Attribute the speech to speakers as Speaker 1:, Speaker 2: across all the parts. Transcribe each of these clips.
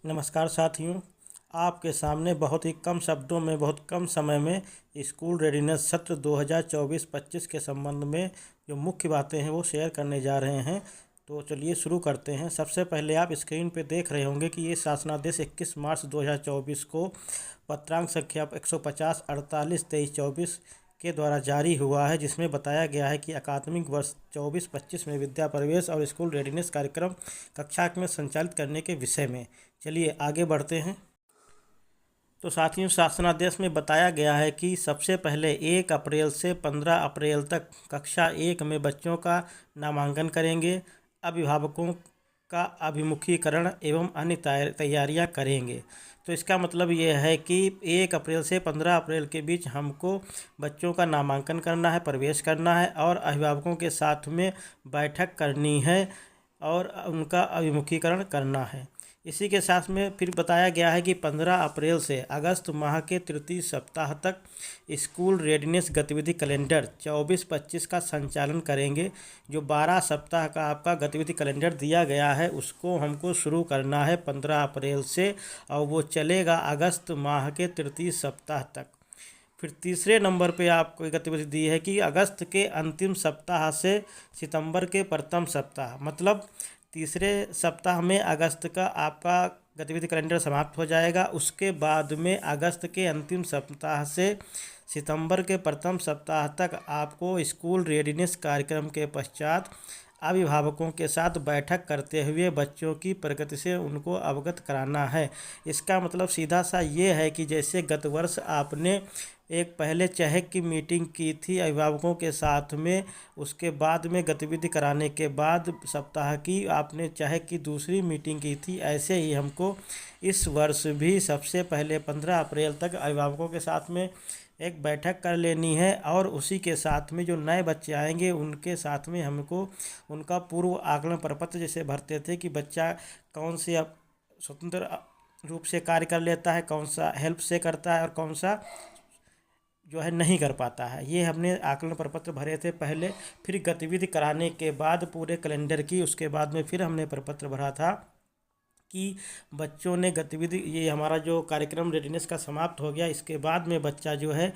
Speaker 1: नमस्कार साथियों। आपके सामने बहुत ही कम शब्दों में बहुत कम समय में स्कूल रेडीनेस सत्र 2024-25 के संबंध में जो मुख्य बातें हैं वो शेयर करने जा रहे हैं। तो चलिए शुरू करते हैं। सबसे पहले आप स्क्रीन पे देख रहे होंगे कि ये शासनादेश 21 मार्च 2024 को पत्रांक संख्या 150 48 23 24 के द्वारा जारी हुआ है, जिसमें बताया गया है कि अकादमिक वर्ष 24-25 में विद्या प्रवेश और स्कूल रेडीनेस कार्यक्रम कक्षा में संचालित करने के विषय में। चलिए आगे बढ़ते हैं। तो साथियों, शासनादेश में बताया गया है कि सबसे पहले 1 अप्रैल से 15 अप्रैल तक कक्षा 1 में बच्चों का नामांकन करेंगे, अभिभावकों का अभिमुखीकरण एवं अन्य तैयारियां करेंगे। तो इसका मतलब ये है कि 1 अप्रैल से 15 अप्रैल के बीच हमको बच्चों का नामांकन करना है, प्रवेश करना है और अभिभावकों के साथ में बैठक करनी है और उनका अभिमुखीकरण करना है। इसी के साथ में फिर बताया गया है कि 15 अप्रैल से अगस्त माह के तृतीय सप्ताह तक स्कूल रेडीनेस गतिविधि कैलेंडर 24-25 का संचालन करेंगे। जो 12 सप्ताह का आपका गतिविधि कैलेंडर दिया गया है उसको हमको शुरू करना है 15 अप्रैल से और वो चलेगा अगस्त माह के तृतीय सप्ताह तक। फिर तीसरे नंबर पे आपको गतिविधि दी है कि अगस्त के अंतिम सप्ताह से सितंबर के प्रथम सप्ताह, मतलब तीसरे सप्ताह में अगस्त का आपका गतिविधि कैलेंडर समाप्त हो जाएगा। उसके बाद में अगस्त के अंतिम सप्ताह से सितंबर के प्रथम सप्ताह तक आपको स्कूल रेडीनेस कार्यक्रम के पश्चात अभिभावकों के साथ बैठक करते हुए बच्चों की प्रगति से उनको अवगत कराना है। इसका मतलब सीधा सा ये है कि जैसे गत वर्ष आपने एक पहले चहक की मीटिंग की थी अभिभावकों के साथ में, उसके बाद में गतिविधि कराने के बाद सप्ताह की आपने चहक की दूसरी मीटिंग की थी, ऐसे ही हमको इस वर्ष भी सबसे पहले 15 अप्रैल तक अभिभावकों के साथ में एक बैठक कर लेनी है और उसी के साथ में जो नए बच्चे आएंगे उनके साथ में हमको उनका पूर्व आकलन प्रपत्र जैसे भरते थे कि बच्चा कौन से स्वतंत्र रूप से कार्य कर लेता है, कौन सा हेल्प से करता है और कौन सा जो है नहीं कर पाता है, ये हमने आकलन प्रपत्र भरे थे पहले। फिर गतिविधि कराने के बाद पूरे कैलेंडर की, उसके बाद में फिर हमने प्रपत्र भरा था कि बच्चों ने गतिविधि, ये हमारा जो कार्यक्रम रेडीनेस का समाप्त हो गया, इसके बाद में बच्चा जो है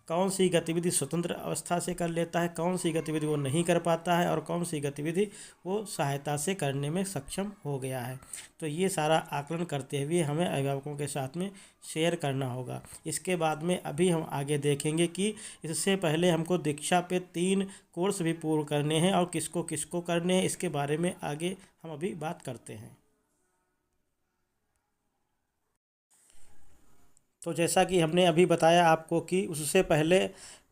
Speaker 1: कौन सी गतिविधि स्वतंत्र अवस्था से कर लेता है, कौन सी गतिविधि वो नहीं कर पाता है और कौन सी गतिविधि वो सहायता से करने में सक्षम हो गया है। तो ये सारा आकलन करते हुए हमें अभिभावकों के साथ में शेयर करना होगा। इसके बाद में अभी हम आगे देखेंगे कि इससे पहले हमको दीक्षा पे 3 कोर्स भी पूर्ण करने हैं और किसको किसको करने हैं, इसके बारे में आगे हम अभी बात करते हैं। तो जैसा कि हमने अभी बताया आपको कि उससे पहले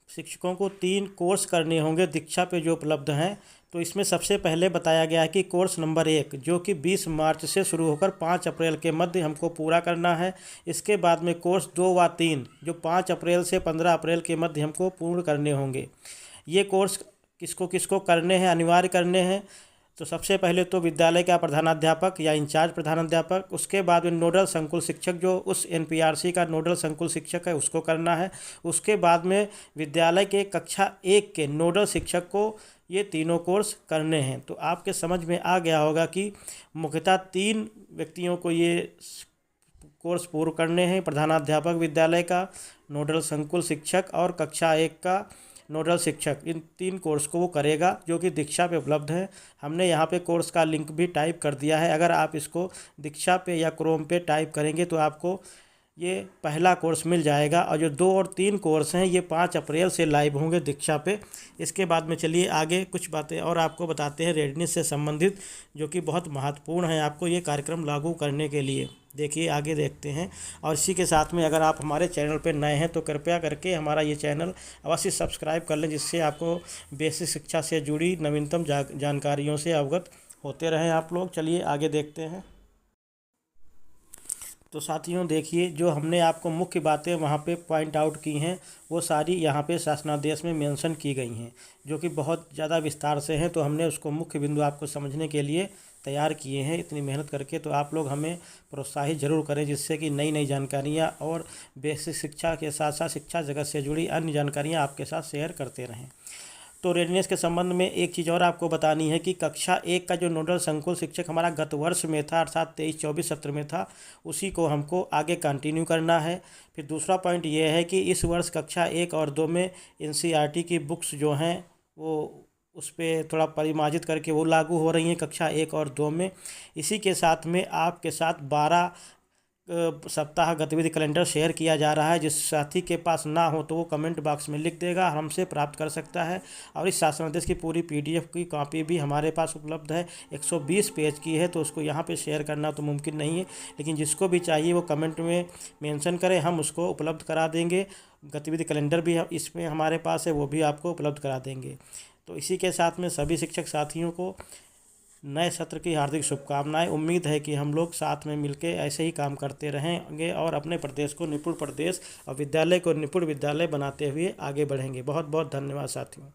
Speaker 1: शिक्षकों को 3 कोर्स करने होंगे दीक्षा पे जो उपलब्ध हैं। तो इसमें सबसे पहले बताया गया है कि कोर्स नंबर 1 जो कि 20 मार्च से शुरू होकर 5 अप्रैल के मध्य हमको पूरा करना है। इसके बाद में कोर्स 2 व 3 जो 5 अप्रैल से 15 अप्रैल के मध्य हमको पूर्ण करने होंगे। ये कोर्स किसको किसको करने हैं, अनिवार्य करने हैं। तो सबसे पहले तो विद्यालय का प्रधानाध्यापक या इंचार्ज प्रधानाध्यापक, उसके बाद में नोडल संकुल शिक्षक जो उस एनपीआरसी का नोडल संकुल शिक्षक है उसको करना है। उसके बाद में विद्यालय के कक्षा 1 के नोडल शिक्षक को ये तीनों कोर्स करने हैं। तो आपके समझ में आ गया होगा कि मुख्यतः 3 व्यक्तियों को ये कोर्स पूर्ण करने हैं, प्रधानाध्यापक विद्यालय का, नोडल संकुल शिक्षक और कक्षा 1 का नोडल शिक्षक। इन 3 कोर्स को वो करेगा जो कि दीक्षा पे उपलब्ध है। हमने यहाँ पे कोर्स का लिंक भी टाइप कर दिया है। अगर आप इसको दीक्षा पे या क्रोम पे टाइप करेंगे तो आपको ये पहला कोर्स मिल जाएगा और जो 2 और 3 कोर्स हैं ये 5 अप्रैल से लाइव होंगे दीक्षा पे। इसके बाद में चलिए आगे कुछ बातें और आपको बताते हैं रेडीनेस से संबंधित, जो कि बहुत महत्वपूर्ण है आपको ये कार्यक्रम लागू करने के लिए। देखिए आगे देखते हैं। और इसी के साथ में अगर आप हमारे चैनल पर नए हैं तो कृपया करके हमारा ये चैनल अवश्य सब्सक्राइब कर लें, जिससे आपको बेसिक शिक्षा से जुड़ी नवीनतम जानकारियों से अवगत होते रहें आप लोग। चलिए आगे देखते हैं। तो साथियों देखिए, जो हमने आपको मुख्य बातें वहाँ पे पॉइंट आउट की हैं वो सारी यहाँ पे शासनादेश में मेंशन की गई हैं, जो कि बहुत ज़्यादा विस्तार से हैं। तो हमने उसको मुख्य बिंदु आपको समझने के लिए तैयार किए हैं इतनी मेहनत करके। तो आप लोग हमें प्रोत्साहित ज़रूर करें, जिससे कि नई नई जानकारियाँ और बेसिक शिक्षा के साथ साथ शिक्षा जगत से जुड़ी अन्य जानकारियाँ आपके साथ शेयर करते रहें। तो रेडीनेस के संबंध में एक चीज़ और आपको बतानी है कि कक्षा 1 का जो नोडल संकुल शिक्षक हमारा गत वर्ष में था, अर्थात 23-24 सत्र में था, उसी को हमको आगे कंटिन्यू करना है। फिर दूसरा पॉइंट ये है कि इस वर्ष कक्षा 1 और 2 में एनसीईआरटी की बुक्स जो हैं वो उस पर थोड़ा परिमार्जित करके वो लागू हो रही हैं कक्षा 1 और 2 में। इसी के साथ में आपके साथ 12 सप्ताह गतिविधि कैलेंडर शेयर किया जा रहा है। जिस साथी के पास ना हो तो वो कमेंट बॉक्स में लिख देगा, हमसे प्राप्त कर सकता है। और इस शासनादेश की पूरी पीडीएफ की कॉपी भी हमारे पास उपलब्ध है, 120 पेज की है, तो उसको यहाँ पे शेयर करना तो मुमकिन नहीं है, लेकिन जिसको भी चाहिए वो कमेंट में मेंशन करें, हम उसको उपलब्ध करा देंगे। गतिविधि कैलेंडर भी इसमें हमारे पास है, वो भी आपको उपलब्ध करा देंगे। तो इसी के साथ में सभी शिक्षक साथियों को नए सत्र की हार्दिक शुभकामनाएं। उम्मीद है कि हम लोग साथ में मिलकर ऐसे ही काम करते रहेंगे और अपने प्रदेश को निपुण प्रदेश और विद्यालय को निपुण विद्यालय बनाते हुए आगे बढ़ेंगे। बहुत बहुत धन्यवाद साथियों।